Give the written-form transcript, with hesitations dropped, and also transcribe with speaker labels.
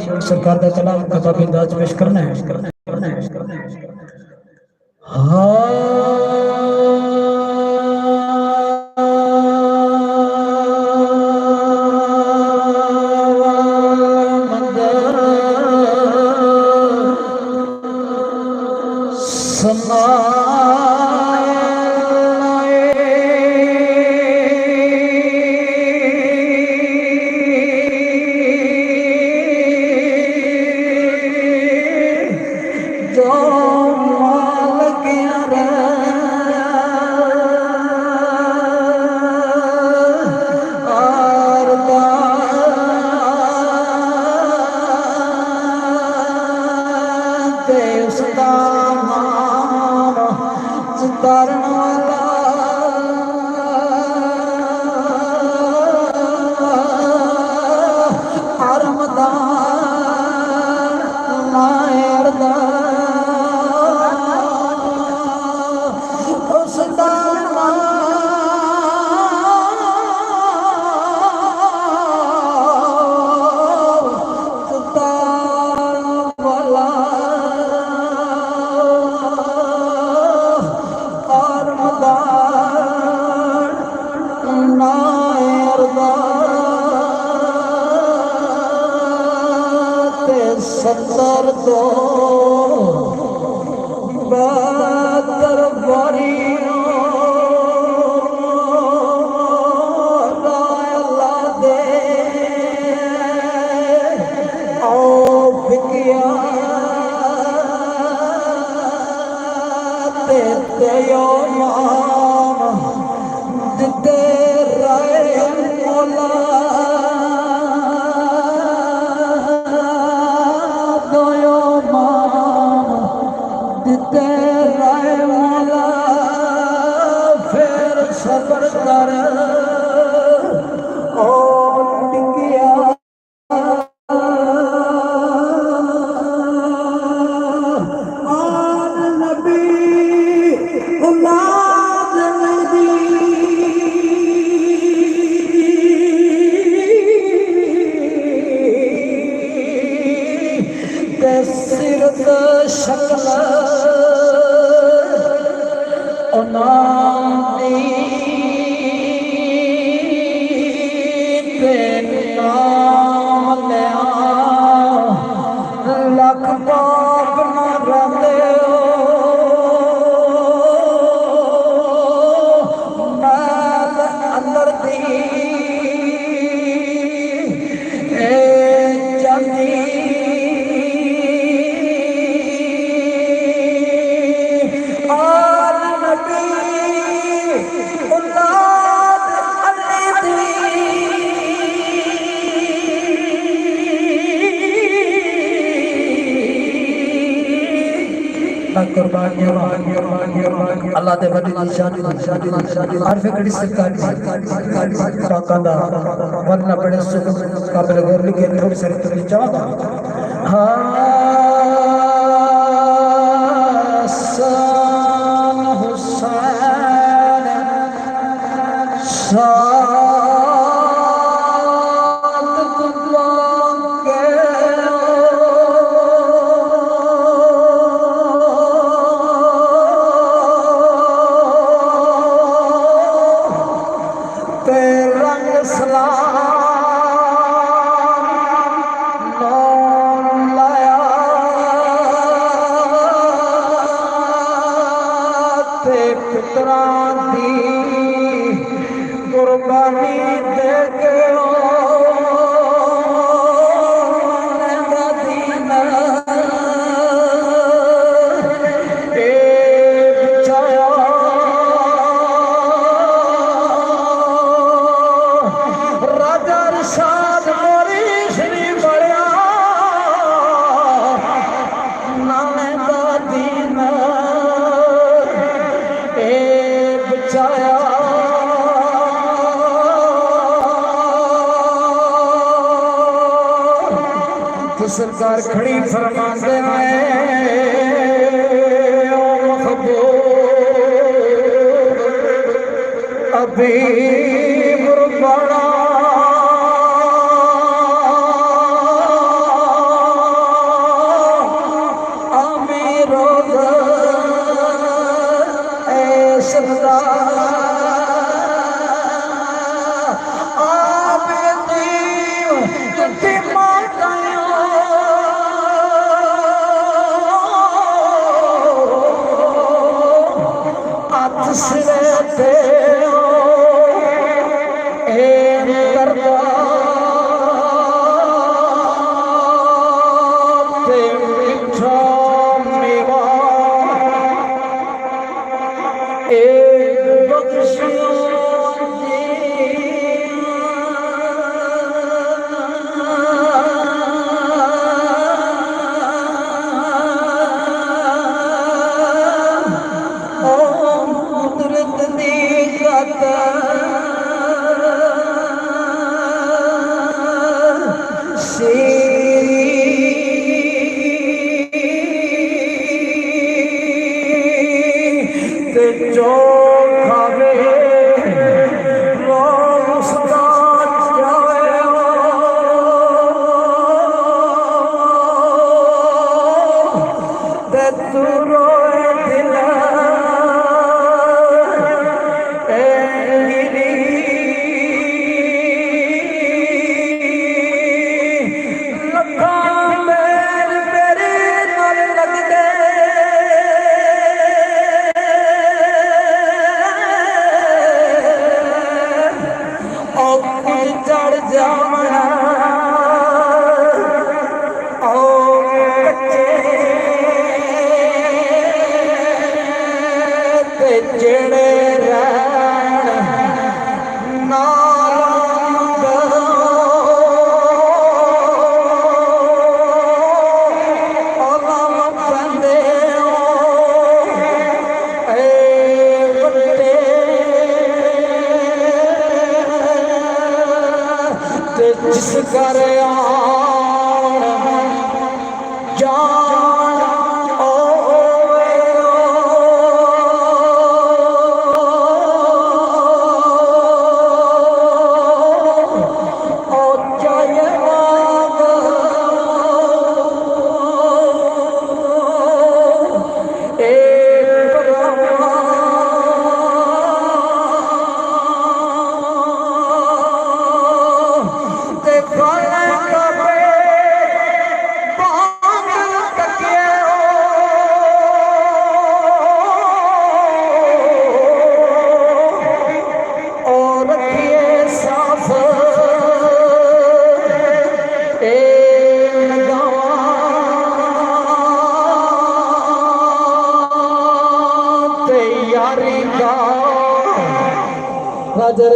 Speaker 1: सरकार का कलाम कताबी अंदाज पेश करना है। सत्तर तो बहत्तर दे ओ बिकिया ते यो मान दिते राय मौला सफर कर ओ टिकिया आन नबी औलाद नबी तसिरत शक्ल लख पाप न रहते हो मैल अंदर दी जानी आल नबी औलाद अली दी अल्लाह दे वली दी शादी आरफे कड़ी सरकारी पाकांदा वरना बड़े सुख काबिल गौर लिखे थोड़ी सारी तकलीफ चाहता हसन हुसैन कुर्बानी दे के राजा रिशाद मोरी श्री बड़िया नाने का दीन बचाया तो सरकार खड़ी फरमाते हैं ओ महबूब अभी बड़ा राजा